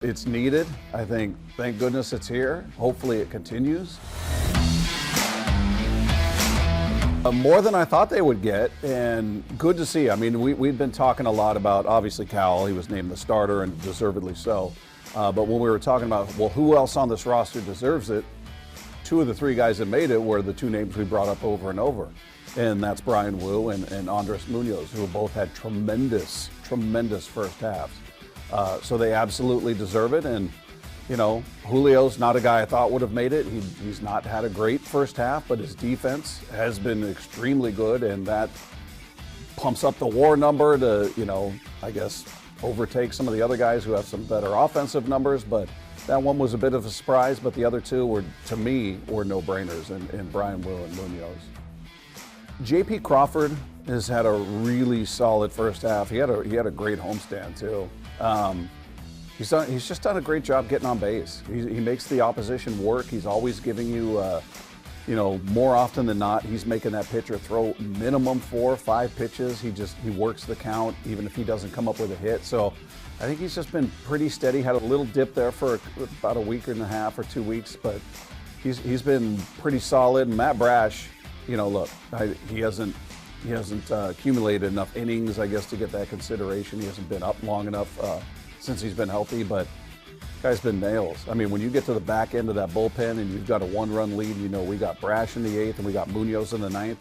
It's needed. I think, thank goodness it's here. Hopefully it continues. More than I thought they would get, and good to see. I mean, we've been talking a lot about, obviously, Cal. He was named the starter, and deservedly so. But when we were talking about, well, who else on this roster deserves it, two of the three guys that made it were the two names we brought up over and over. And that's Brian Wu and Andres Munoz, who both had tremendous first halves. So they absolutely deserve it. And, you know, Julio's not a guy I thought would have made it. He's not had a great first half, but his defense has been extremely good, and that pumps up the WAR number to, you know, I guess overtake some of the other guys who have some better offensive numbers. But that one was a bit of a surprise, but the other two were, to me, were no-brainers in Brian Wu and Munoz. JP Crawford has had a really solid first half. He had a great homestand too. He's just done a great job getting on base. He makes the opposition work. He's always giving you, you know, more often than not, he's making that pitcher throw minimum 4 or 5 pitches. He works the count even if he doesn't come up with a hit. So I think he's just been pretty steady. Had a little dip there for about a week and a half or 2 weeks, but he's been pretty solid. And Matt Brash, you know, look, he hasn't accumulated enough innings, I guess, to get that consideration. He hasn't been up long enough since he's been healthy, but guy's been nails. I mean, when you get to the back end of that bullpen and you've got a 1-run lead, you know, we got Brash in the 8th and we got Munoz in the 9th,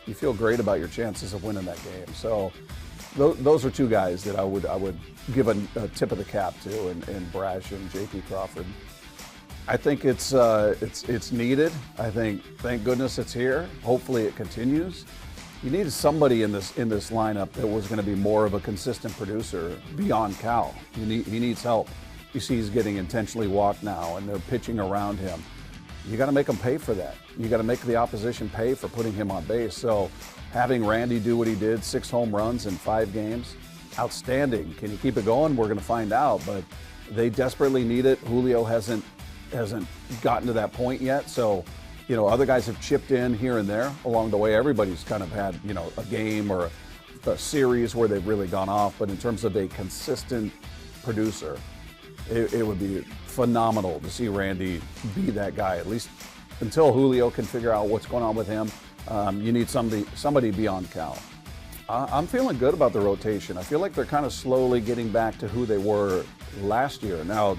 you feel great about your chances of winning that game. So those are two guys that I would give a tip of the cap to, in Brash and JP Crawford. I think it's needed. I think, thank goodness it's here. Hopefully it continues. You needed somebody in this lineup that was going to be more of a consistent producer beyond Cal. He needs help. You see he's getting intentionally walked now, and they're pitching around him. You got to make them pay for that. You got to make the opposition pay for putting him on base. So having Randy do what he did, 6 home runs in 5 games, outstanding. Can he keep it going? We're going to find out, but they desperately need it. Julio hasn't gotten to that point yet, so you know, other guys have chipped in here and there along the way. Everybody's kind of had, you know, a game or a series where they've really gone off, but in terms of a consistent producer, it would be phenomenal to see Randy be that guy, at least until Julio can figure out what's going on with him. You need somebody beyond Cal. I'm feeling good about the rotation. I feel like they're kind of slowly getting back to who they were last year. Now,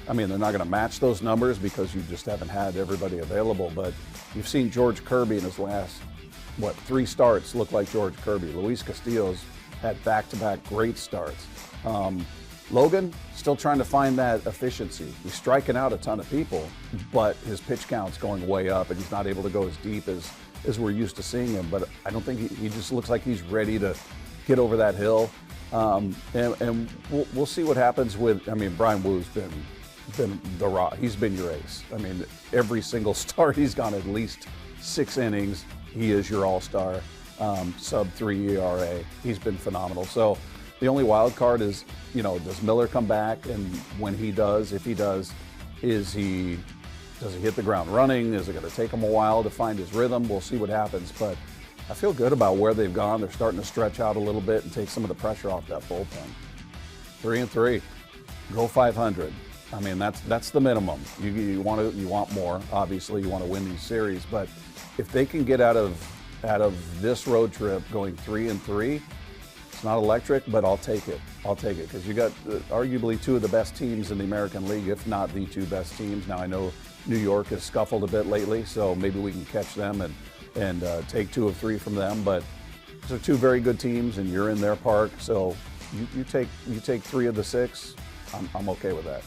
I mean, they're not going to match those numbers because you just haven't had everybody available, but you've seen George Kirby in his last, 3 starts look like George Kirby. Luis Castillo's had back-to-back great starts. Logan, still trying to find that efficiency. He's striking out a ton of people, but his pitch count's going way up, and he's not able to go as deep as we're used to seeing him. But I don't think he just looks like he's ready to get over that hill. And we'll see what happens with, I mean, Brian Wu's been the rock. He's been your ace. I mean, every single start he's gone at least 6 innings. He is your all-star. Sub-3 ERA. He's been phenomenal. So the only wild card is, you know, does Miller come back? And when he does, if he does, does he hit the ground running? Is it going to take him a while to find his rhythm? We'll see what happens. But I feel good about where they've gone. They're starting to stretch out a little bit and take some of the pressure off that bullpen. 3-3. Go 500. I mean, that's the minimum. You want more. Obviously, you want to win these series, but if they can get out of this road trip going 3-3, it's not electric, but I'll take it. I'll take it because you got arguably 2 of the best teams in the American League, if not the 2 best teams. Now I know New York has scuffled a bit lately, so maybe we can catch them and take 2 of 3 from them. But those are 2 very good teams, and you're in their park, so you take 3 of the 6. I'm okay with that.